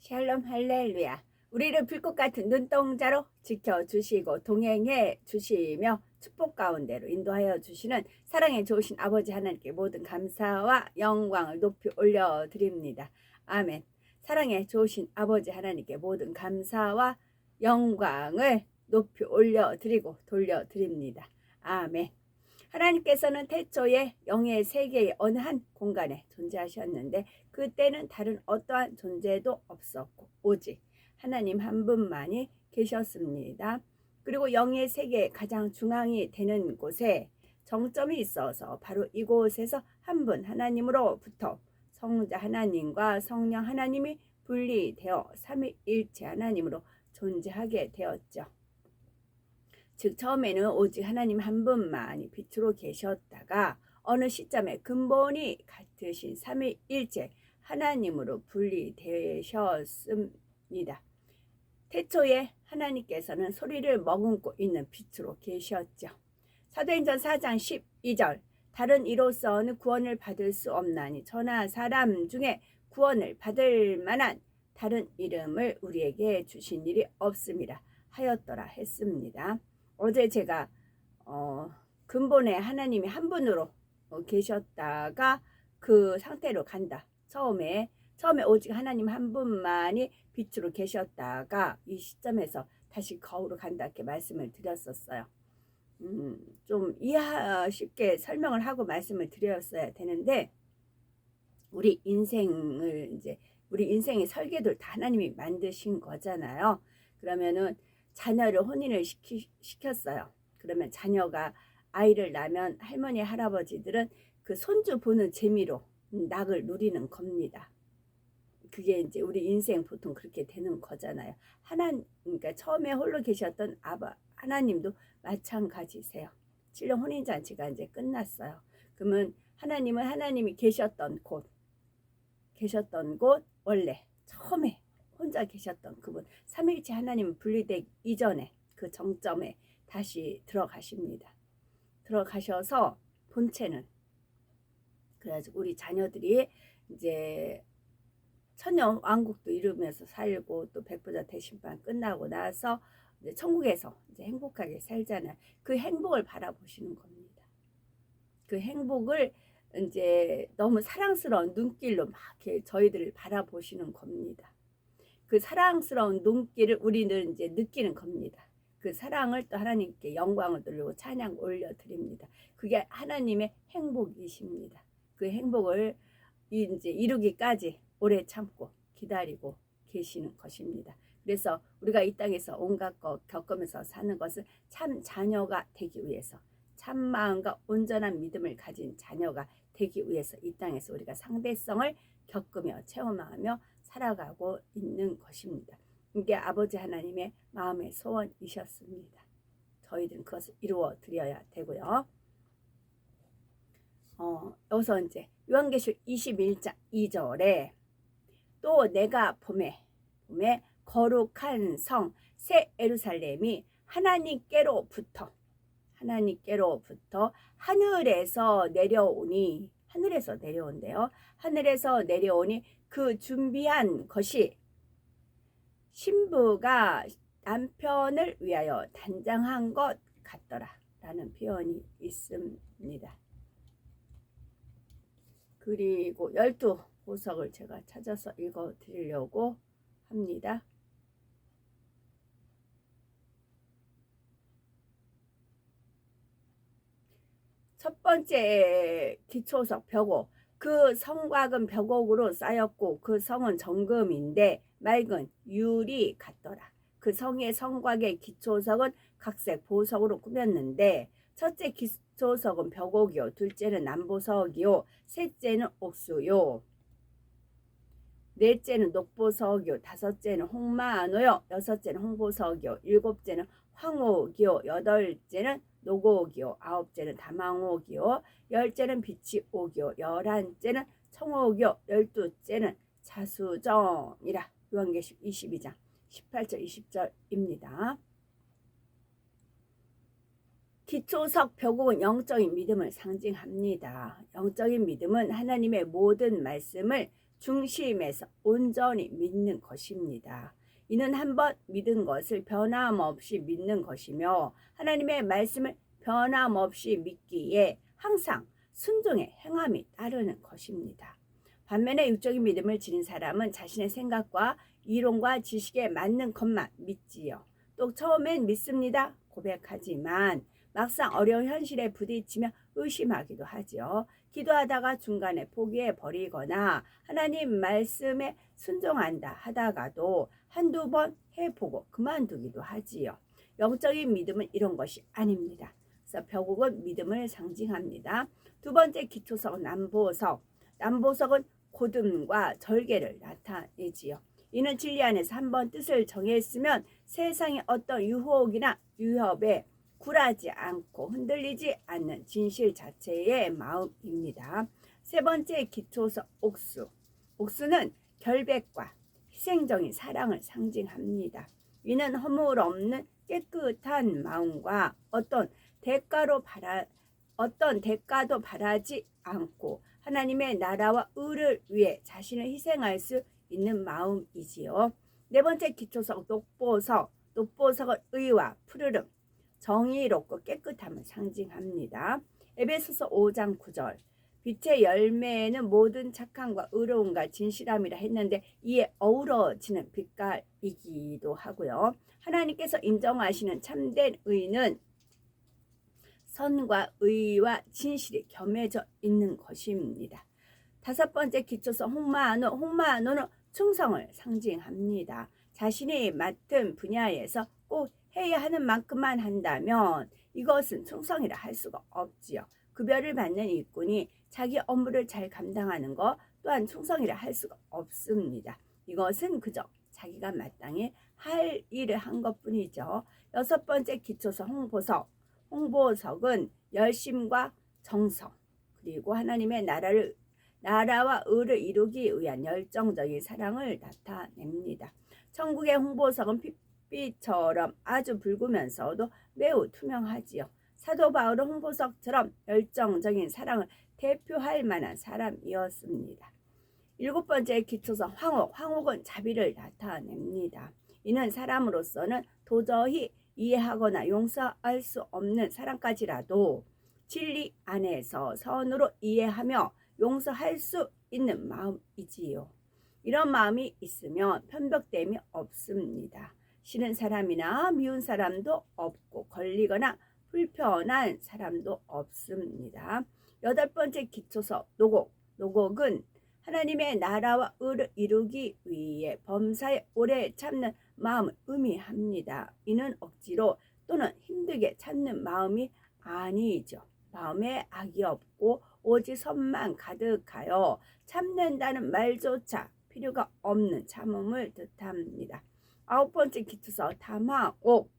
샬롬 할렐루야. 우리를 불꽃 같은 눈동자로 지켜주시고 동행해 주시며 축복 가운데로 인도하여 주시는 사랑의 좋으신 아버지 하나님께 모든 감사와 영광을 높이 올려드립니다. 아멘. 사랑의 좋으신 아버지 하나님께 모든 감사와 영광을 높이 올려드리고 돌려드립니다. 아멘. 하나님께서는 태초에 영의 세계의 어느 한 공간에 존재하셨는데 그때는 다른 어떠한 존재도 없었고 오직 하나님 한 분만이 계셨습니다. 그리고 영의 세계의 가장 중앙이 되는 곳에 정점이 있어서 바로 이곳에서 한 분 하나님으로부터 성자 하나님과 성령 하나님이 분리되어 삼위일체 하나님으로 존재하게 되었죠. 즉 처음에는 오직 하나님 한 분만이 빛으로 계셨다가 어느 시점에 근본이 같으신 삼위일체 하나님으로 분리되셨습니다. 태초에 하나님께서는 소리를 머금고 있는 빛으로 계셨죠. 사도행전 4장 12절 다른 이로서는 구원을 받을 수 없나니 저나 사람 중에 구원을 받을 만한 다른 이름을 우리에게 주신 일이 없음이라 하였더라 했습니다. 어제 제가 근본에 하나님이 한 분으로 계셨다가 그 상태로 간다. 처음에 오직 하나님 한 분만이 빛으로 계셨다가 이 시점에서 다시 거울로 간다 이렇게 말씀을 드렸었어요. 좀 이해 쉽게 설명을 하고 말씀을 드렸어야 되는데 우리 인생의 설계도를 다 하나님이 만드신 거잖아요. 그러면은 자녀를 혼인을 시켰어요. 그러면 자녀가 아이를 낳으면 할머니 할아버지들은 그 손주 보는 재미로 낙을 누리는 겁니다. 그게 이제 우리 인생 보통 그렇게 되는 거잖아요. 그러니까 처음에 홀로 계셨던 하나님도 마찬가지세요. 7년 혼인잔치가 이제 끝났어요. 그러면 하나님은 하나님이 계셨던 곳 원래 처음에 혼자 계셨던 그분 삼위일체 하나님 분리되기 이전에 그 정점에 다시 들어가십니다. 들어가셔서 본체는 그래가지고 우리 자녀들이 이제 천년 왕국도 이루면서 살고 또 백부자 대심판 끝나고 나서 이제 천국에서 이제 행복하게 살잖아요. 그 행복을 바라보시는 겁니다. 그 행복을 이제 너무 사랑스러운 눈길로 막 이렇게 저희들을 바라보시는 겁니다. 그 사랑스러운 눈길을 우리는 이제 느끼는 겁니다. 그 사랑을 또 하나님께 영광을 돌리고 찬양 올려드립니다. 그게 하나님의 행복이십니다. 그 행복을 이제 이루기까지 오래 참고 기다리고 계시는 것입니다. 그래서 우리가 이 땅에서 온갖 것 겪으면서 사는 것은 참 자녀가 되기 위해서 참 마음과 온전한 믿음을 가진 자녀가 되기 위해서 이 땅에서 우리가 상대성을 겪으며 체험하며 살아가고 있는 것입니다. 이게 아버지 하나님의 마음의 소원이셨습니다. 저희들은 그것을 이루어 드려야 되고요. 여기서 이제 요한계시록 21장 2절에 또 내가 봄에 거룩한 성 새 예루살렘이 하나님께로부터 하늘에서 내려온대요. 하늘에서 내려오니 그 준비한 것이 신부가 남편을 위하여 단장한 것 같더라 라는 표현이 있습니다. 그리고 12보석을 제가 찾아서 읽어 드리려고 합니다. 첫 번째 기초석 벽옥, 그 성곽은 벽옥으로 쌓였고 그 성은 정금인데 맑은 유리 같더라. 그 성의 성곽의 기초석은 각색 보석으로 꾸몄는데 첫째 기초석은 벽옥이요, 둘째는 남보석이요, 셋째는 옥수요, 넷째는 녹보석이요, 다섯째는 홍마노요, 여섯째는 홍보석이요, 일곱째는 황옥이요, 여덟째는 노곡이요, 아홉째는 다망옥이요, 열째는 비치옥이요, 열한째는 청옥이요, 열두째는 자수정이라. 요한계시록 22장 18절 20절입니다. 기초석 벽옥은 영적인 믿음을 상징합니다. 영적인 믿음은 하나님의 모든 말씀을 중심에서 온전히 믿는 것입니다. 이는 한번 믿은 것을 변함없이 믿는 것이며 하나님의 말씀을 변함없이 믿기에 항상 순종의 행함이 따르는 것입니다. 반면에 육적인 믿음을 지닌 사람은 자신의 생각과 이론과 지식에 맞는 것만 믿지요. 또 처음엔 믿습니다 고백하지만 막상 어려운 현실에 부딪히며 의심하기도 하지요. 기도하다가 중간에 포기해 버리거나 하나님 말씀에 순종한다 하다가도 한두 번 해보고 그만두기도 하지요. 영적인 믿음은 이런 것이 아닙니다. 그래서 벽옥은 믿음을 상징합니다. 두 번째 기초석 남보석. 남보석은 곧음과 절개를 나타내지요. 이는 진리 안에서 한번 뜻을 정했으면 세상의 어떤 유혹이나 위협에 굴하지 않고 흔들리지 않는 진실 자체의 마음입니다. 세 번째 기초석 옥수. 옥수는 결백과 희생적인 사랑을 상징합니다. 이는 허물 없는 깨끗한 마음과 어떤 대가도 바라지 않고 하나님의 나라와 의를 위해 자신을 희생할 수 있는 마음이지요. 네 번째 기초석 녹보석. 녹보석은 의와 푸르름, 정의롭고 깨끗함을 상징합니다. 에베소서 5장 9절. 빛의 열매는 모든 착함과 의로움과 진실함이라 했는데 이에 어우러지는 빛깔이기도 하고요. 하나님께서 인정하시는 참된 의는 선과 의와 진실이 겸해져 있는 것입니다. 다섯 번째 기초석 홍마노. 홍마노는 충성을 상징합니다. 자신이 맡은 분야에서 꼭 해야 하는 만큼만 한다면 이것은 충성이라 할 수가 없지요. 급여를 받는 일꾼이 자기 업무를 잘 감당하는 것 또한 충성이라 할 수가 없습니다. 이것은 그저 자기가 마땅히 할 일을 한 것뿐이죠. 여섯 번째 기초석 홍보석. 홍보석은 열심과 정성 그리고 하나님의 나라와 의를 이루기 위한 열정적인 사랑을 나타냅니다. 천국의 홍보석은 빛처럼 아주 붉으면서도 매우 투명하지요. 사도 바울은 홍보석처럼 열정적인 사랑을 대표할 만한 사람이었습니다. 일곱 번째 기초석 황옥. 황옥은 자비를 나타냅니다. 이는 사람으로서는 도저히 이해하거나 용서할 수 없는 사랑까지라도 진리 안에서 선으로 이해하며 용서할 수 있는 마음이지요. 이런 마음이 있으면 편벽됨이 없습니다. 싫은 사람이나 미운 사람도 없고 걸리거나 불편한 사람도 없습니다. 여덟 번째 기초석 노곡. 노곡은 하나님의 나라와 의를 이루기 위해 범사에 오래 참는 마음을 의미합니다. 이는 억지로 또는 힘들게 찾는 마음이 아니죠. 마음에 악이 없고 오직 선만 가득하여 참는다는 말조차 필요가 없는 참음을 뜻합니다. 아홉 번째 기초석 담화옥.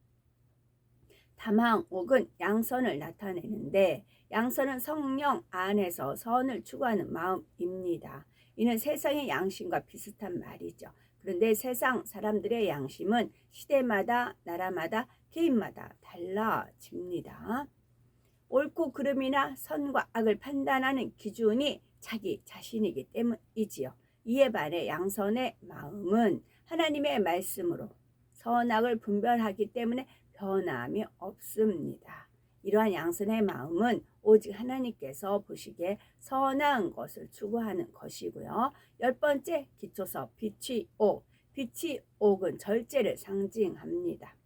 담화옥은 양선을 나타내는데 양선은 성령 안에서 선을 추구하는 마음입니다. 이는 세상의 양심과 비슷한 말이죠. 그런데 세상 사람들의 양심은 시대마다 나라마다 개인마다 달라집니다. 옳고 그름이나 선과 악을 판단하는 기준이 자기 자신이기 때문이지요. 이에 반해 양선의 마음은 하나님의 말씀으로 선악을 분별하기 때문에 변함이 없습니다. 이러한 양선의 마음은 오직 하나님께서 보시기에 선한 것을 추구하는 것이고요. 열 번째 기초석 빛이 옥. 빛이 옥은 절제를 상징합니다.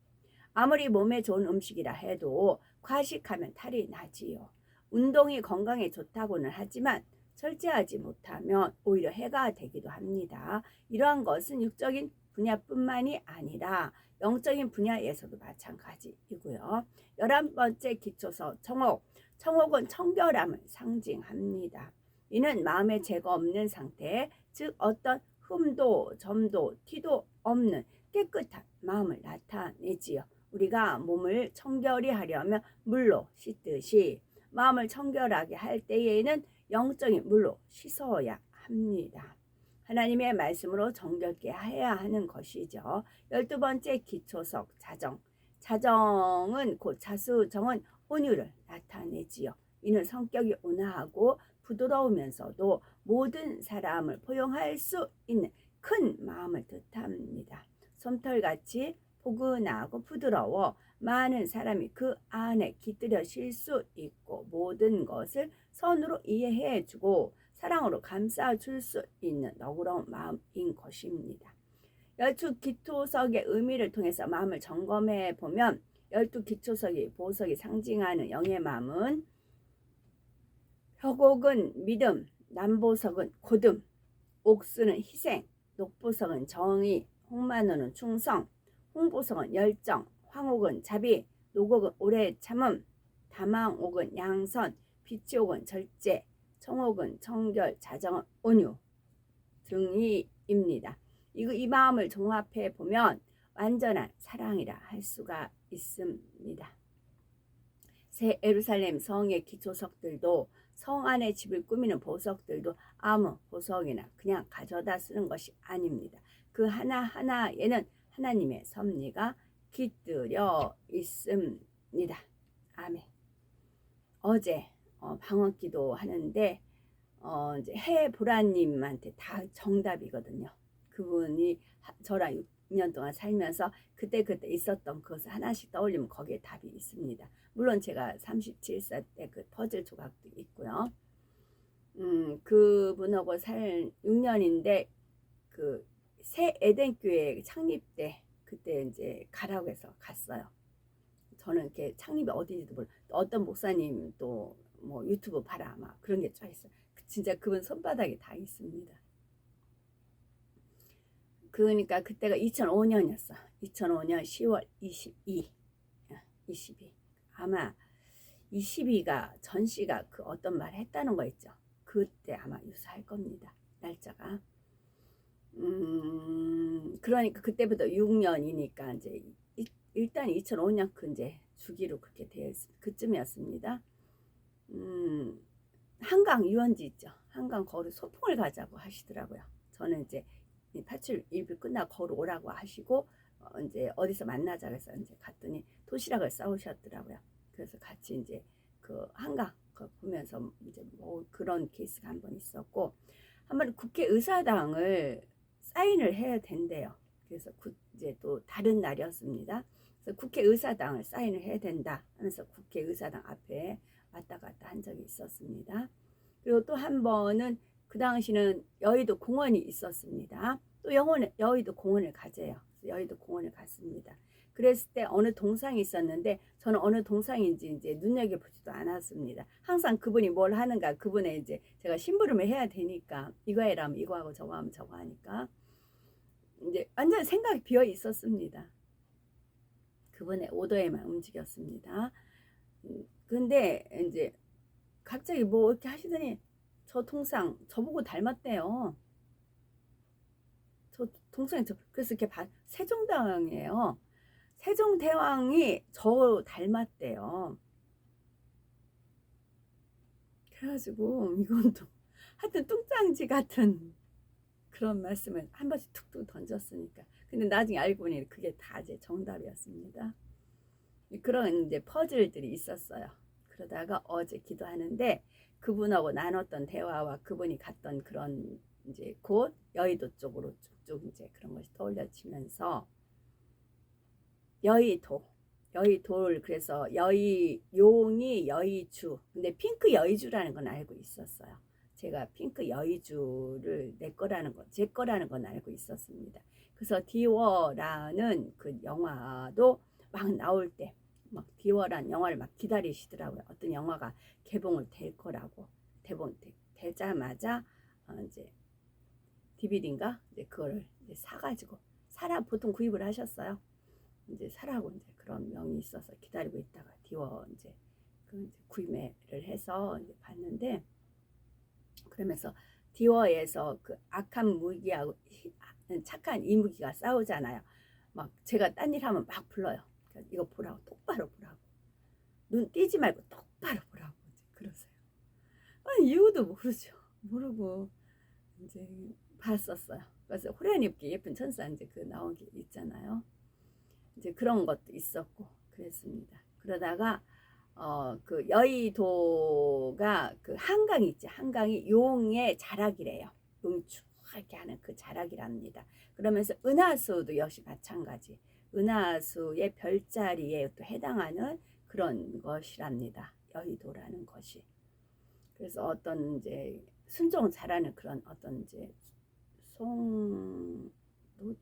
아무리 몸에 좋은 음식이라 해도 과식하면 탈이 나지요. 운동이 건강에 좋다고는 하지만 절제하지 못하면 오히려 해가 되기도 합니다. 이러한 것은 육적인 분야뿐만이 아니라 영적인 분야에서도 마찬가지이고요. 11번째 기초석 청옥. 청옥은 청결함을 상징합니다. 이는 마음에 죄가 없는 상태, 즉 어떤 흠도 점도 티도 없는 깨끗한 마음을 나타내지요. 우리가 몸을 청결히 하려면 물로 씻듯이 마음을 청결하게 할 때에는 영적인 물로 씻어야 합니다. 하나님의 말씀으로 정결케 해야 하는 것이죠. 12번째 기초석 자정. 자정은 곧 자수정은 온유를 나타내지요. 이는 성격이 온화하고 부드러우면서도 모든 사람을 포용할 수 있는 큰 마음을 뜻합니다. 솜털같이 포근하고 부드러워 많은 사람이 그 안에 깃들여 쉴 수 있고 모든 것을 선으로 이해해주고 사랑으로 감싸줄 수 있는 너그러운 마음인 것입니다. 12기토석의 의미를 통해서 마음을 점검해 보면 12기초석이 보석이 상징하는 영의 마음은 혁옥은 믿음, 남보석은 고듬, 옥수는 희생, 녹보석은 정의, 홍만호는 충성, 홍보석은 열정, 황옥은 자비, 녹옥은 오래 참음, 다망옥은 양선, 비치옥은 절제, 청옥은 청결, 자정은 온유 등이입니다. 이 마음을 종합해 보면 완전한 사랑이라 할 수가 있습니다. 새 예루살렘 성의 기초석들도 성 안에 집을 꾸미는 보석들도 아무 보석이나 그냥 가져다 쓰는 것이 아닙니다. 그 하나하나에는 하나님의 섭리가 깃들여 있습니다. 아멘. 어제 방언기도 하는데 이제 해보라님한테 다 정답이거든요. 그분이 저랑 6년 동안 살면서 그때 있었던 것을 하나씩 떠올리면 거기에 답이 있습니다. 물론 제가 37살 때 그 퍼즐 조각도 있고요. 그분하고 살 6년인데 그 새 에덴교회 창립 때 그때 이제 가라고 해서 갔어요. 저는 이렇게 창립이 어디인지도 몰라. 어떤 목사님 또 뭐 유튜브 봐라 막 그런 게 쫙 있어요. 진짜 그분 손바닥에 다 있습니다. 그러니까 그때가 2005년이었어. 2005년 10월 22. 아마 22가 전씨가 그 어떤 말 했다는 거 있죠. 그때 아마 유사할 겁니다. 날짜가. 그러니까 그때부터 6년이니까 이제 일단 2005년 그 이제 주기로 그렇게 되어 그쯤이었습니다. 한강 유원지 있죠. 한강 거기 소풍을 가자고 하시더라고요. 저는 이제 87 일부 끝나고 거기 오라고 하시고 이제 어디서 만나자 그래서 이제 갔더니 도시락을 싸우셨더라고요. 그래서 같이 이제 그 한강 보면서 이제 뭐 그런 케이스가 한 번 있었고 한번 국회의사당을 사인을 해야 된대요. 그래서 이제 또 다른 날이었습니다. 그래서 국회의사당을 사인을 해야 된다 하면서 국회의사당 앞에 왔다 갔다 한 적이 있었습니다. 그리고 또 한 번은 그 당시는 여의도 공원이 있었습니다. 또 여의도 공원을 가재요. 여의도 공원을 갔습니다. 그랬을 때 어느 동상이 있었는데 저는 어느 동상인지 이제 눈여겨보지도 않았습니다. 항상 그분이 뭘 하는가 그분의 이제 제가 심부름을 해야 되니까 이거 해라면 이거 하고 저거 하면 저거 하니까 이제 완전 생각이 비어 있었습니다. 그분의 오더에만 움직였습니다. 근데 이제 갑자기 뭐 이렇게 하시더니 저 동상 저보고 닮았대요. 저 동상이 그래서 이렇게 세종대왕이에요. 세종대왕이 저 닮았대요. 그래가지고 이건 또 하여튼 뚱짱지 같은 그런 말씀을 한 번씩 툭툭 던졌으니까. 근데 나중에 알고 보니 그게 다 제 정답이었습니다. 그런 이제 퍼즐들이 있었어요. 그러다가 어제 기도하는데 그분하고 나눴던 대화와 그분이 갔던 그런 이제 곳 여의도 쪽으로 쭉쭉 이제 그런 것이 떠올려지면서 여의도를 그래서 용이 여의주 근데 핑크 여의주라는 건 알고 있었어요. 제가 핑크 여의주를 제 거라는 건 알고 있었습니다. 그래서 디워라는 그 영화도 막 나올 때 막 디워라는 영화를 막 기다리시더라고요. 어떤 영화가 개봉을 될 거라고 되자마자 이제 DVD인가 이제 그거를 이제 사가지고 보통 구입을 하셨어요. 이제 사라고 이제 그런 명이 있어서 기다리고 있다가 디워 이제 구매를 해서 이제 봤는데 그러면서 디워에서 그 악한 무기하고 착한 이무기가 싸우잖아요. 막 제가 딴 일 하면 막 불러요. 그러니까 이거 보라고 똑바로 보라고 눈 띄지 말고 똑바로 보라고 그러세요. 이유도 모르고 이제 봤었어요. 그래서 호련 입기 예쁜 천사 이제 그 나온 게 있잖아요. 이제 그런 것도 있었고 그랬습니다. 그러다가 그 여의도가 그 한강 있지. 한강이 용의 자락이래요. 용이 이렇게 하는 그 자락이랍니다. 그러면서 은하수도 역시 마찬가지. 은하수의 별자리에 또 해당하는 그런 것이랍니다. 여의도라는 것이. 그래서 어떤 이제 순종 잘하는 그런 어떤 이제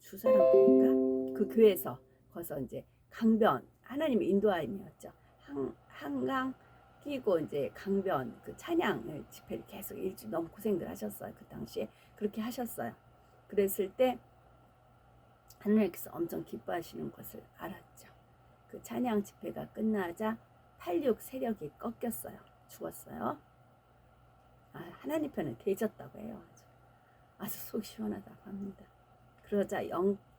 주사람인가 그 교회에서 거기서 이제 강변 하나님의 인도하심이었죠. 한강 끼고 이제 강변 그 찬양 집회를 계속 일주일 너무 고생들 하셨어요. 그 당시에 그렇게 하셨어요. 그랬을 때 하나님께서 엄청 기뻐하시는 것을 알았죠. 그 찬양 집회가 끝나자 86 세력이 꺾였어요. 죽었어요. 하나님 편은 되졌다고 해요. 아주 속 시원하다고 합니다. 그러자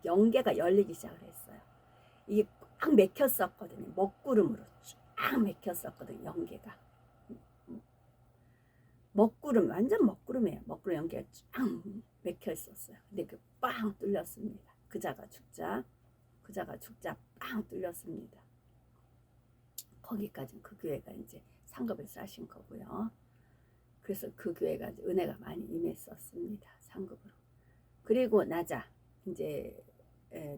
영계가 열리기 시작을 했어요. 이게 꽉 맥혔었거든요. 먹구름으로 쫙 맥혔었거든요. 영계가. 먹구름, 완전 먹구름이에요. 먹구름 연계가 쫙 맥혀 있었어요. 근데 그 빵 뚫렸습니다. 그자가 죽자 빵 뚫렸습니다. 거기까지 그 교회가 이제 상급을 쌓으신 거고요. 그래서 그 교회가 은혜가 많이 임했었습니다. 상급으로. 그리고 나자 이제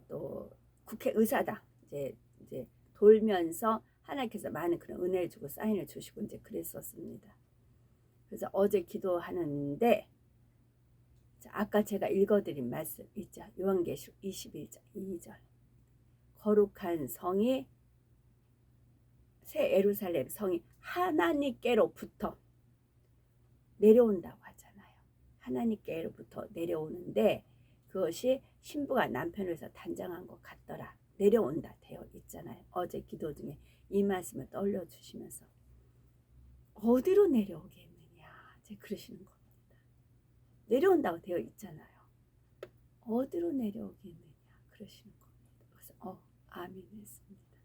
또 국회의사당 이제 돌면서 하나님께서 많은 그런 은혜를 주고 사인을 주시고 이제 그랬었습니다. 그래서 어제 기도하는데 아까 제가 읽어드린 말씀 있죠. 요한계시록 21장 2절 거룩한 성이 새 예루살렘 성이 하나님께로부터 내려온다고 하잖아요. 하나님께로부터 내려오는데 그것이 신부가 남편을 위해서 단장한 것 같더라. 내려온다 되어 있잖아요. 어제 기도 중에 이 말씀을 떠올려 주시면서 어디로 내려오겠느냐 이제 그러시는 겁니다. 내려온다고 되어 있잖아요. 어디로 내려오겠느냐 그러시는 겁니다. 그래서 아멘 했습니다.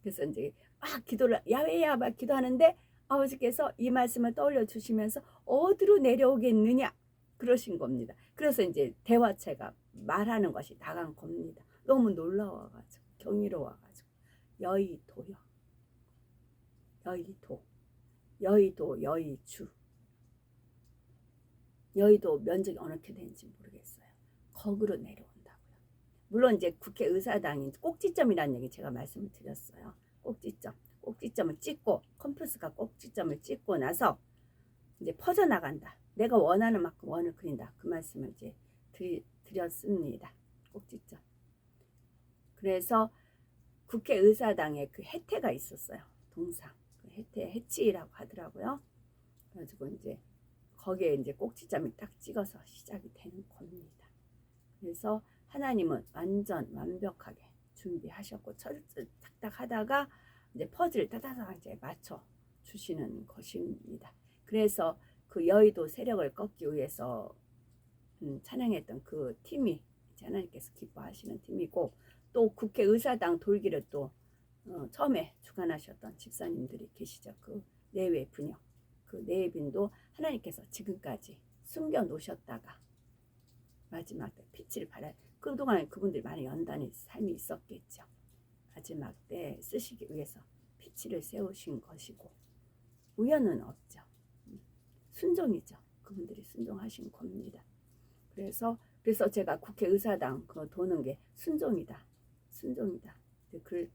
그래서 이제 막 기도를 야훼야 막 기도하는데 아버지께서 이 말씀을 떠올려 주시면서 어디로 내려오겠느냐 그러신 겁니다. 그래서 이제 대화체가 말하는 것이 나간 겁니다. 너무 놀라워가지고 경이로워가지고 여의도요. 여의도 여의주. 여의도 면적이 어떻게 되는지 모르겠어요. 거기로 내려온다고요. 물론 이제 국회의사당이 꼭지점이라는 얘기 제가 말씀을 드렸어요. 꼭지점을 찍고 컴퓨터가 꼭지점을 찍고 나서 이제 퍼져나간다. 내가 원하는 만큼 원을 그린다. 그 말씀을 이제 드렸습니다. 꼭지점. 그래서 국회의사당에 그 해태가 있었어요. 동상. 그 해치라고 하더라고요. 그래가지고 이제 거기에 이제 꼭지점이 딱 찍어서 시작이 되는 겁니다. 그래서 하나님은 완벽하게 준비하셨고 탁탁 하다가 이제 퍼즐을 따다닥 이제 맞춰 주시는 것입니다. 그래서 그 여의도 세력을 꺾기 위해서 찬양했던 그 팀이 하나님께서 기뻐하시는 팀이고 또 국회의사당 돌기를 또 처음에 주관하셨던 집사님들이 계시죠. 그 내외 분녀 그 내외빈도 하나님께서 지금까지 숨겨 놓으셨다가 마지막 때 빛을 발할 그동안 그분들이 많이 연단의 삶이 있었겠죠. 마지막 때 쓰시기 위해서 빛을 세우신 것이고 우연은 없죠. 순종이죠. 그분들이 순종하신 겁니다. 그래서 제가 국회의사당 그거 도는 게 순종이다.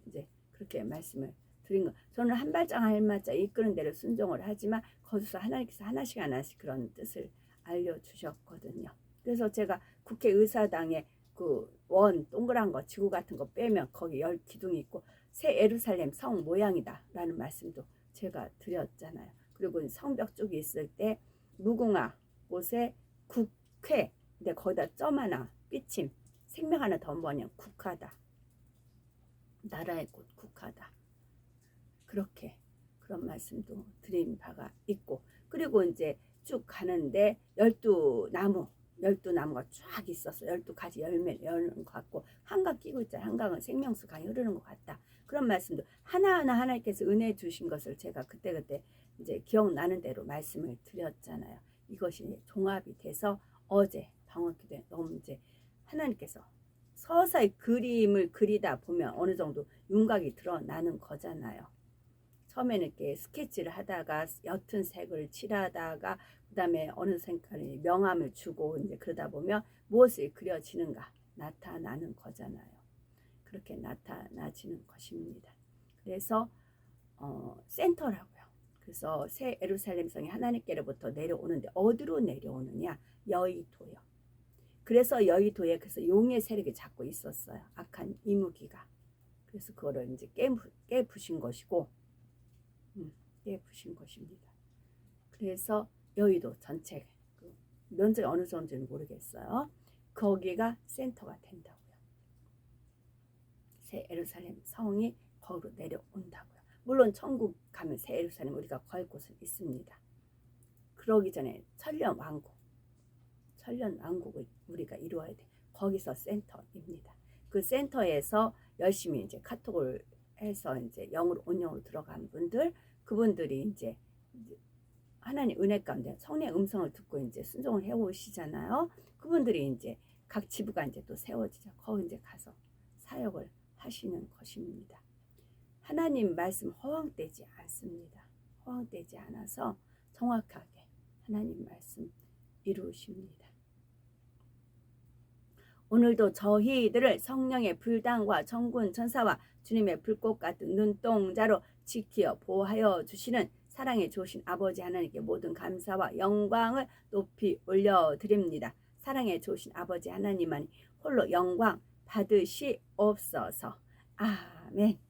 이제 그렇게 말씀을 드린 거. 저는 한 발짝 한 발짝 이끄는 대로 순종을 하지만 거기서 하나님께서 하나씩 그런 뜻을 알려주셨거든요. 그래서 제가 국회의사당에 그 원 동그란 거 지구 같은 거 빼면 거기 10기둥이 있고 새 예루살렘 성 모양이다 라는 말씀도 제가 드렸잖아요. 그리고 성벽 쪽에 있을 때 무궁화 곳에 국회 근데 거기다 점 하나 삐침 생명 하나 더 뭐냐 국하다. 나라의 꽃 국하다. 그렇게 그런 말씀도 드린 바가 있고 그리고 이제 쭉 가는데 12나무가 쫙 있었어. 12가지 열매를 여는 것 같고 한강 끼고 있잖아요. 한강은 생명수 강이 흐르는 것 같다. 그런 말씀도 하나하나 하나님께서 은혜 주신 것을 제가 그때 이제 기억나는 대로 말씀을 드렸잖아요. 이것이 종합이 돼서 어제 방언기도에 너무 이제 하나님께서 서서히 그림을 그리다 보면 어느 정도 윤곽이 드러나는 거잖아요. 처음에는 이렇게 스케치를 하다가 옅은 색을 칠하다가 그다음에 어느 순간에 명암을 주고 이제 그러다 보면 무엇을 그려지는가 나타나는 거잖아요. 그렇게 나타나지는 것입니다. 그래서 센터라고요. 그래서 새 예루살렘 성이 하나님께로부터 내려오는데 어디로 내려오느냐? 여의도요. 그래서 여의도에 그래서 용의 세력이 잡고 있었어요. 악한 이무기가. 그래서 그거를 이제 깨부신 것이고, 깨부신 것입니다. 그래서 여의도 전체 그 면적이 어느 정도인지 모르겠어요. 거기가 센터가 된다고요. 새 예루살렘 성이 거기로 내려온다고요. 물론 천국 가면 새 예루살렘 우리가 갈 곳은 있습니다. 그러기 전에 천년 왕국을 우리가 이루어야 돼. 거기서 센터입니다. 그 센터에서 열심히 이제 카톡을 해서 이제 영으로 온영으로 들어간 분들, 그분들이 이제 하나님 은혜 가운데 성령의 음성을 듣고 이제 순종을 해오시잖아요. 그분들이 이제 각 지부가 이제 또 세워지죠. 거기 이제 가서 사역을 하시는 것입니다. 하나님 말씀 허황되지 않습니다. 허황되지 않아서 정확하게 하나님 말씀 이루십니다. 오늘도 저희들을 성령의 불당과 천군 천사와 주님의 불꽃 같은 눈동자로 지키어 보호하여 주시는 사랑의 좋으신 아버지 하나님께 모든 감사와 영광을 높이 올려드립니다. 사랑의 좋으신 아버지 하나님만이 홀로 영광 받으시옵소서. 아멘.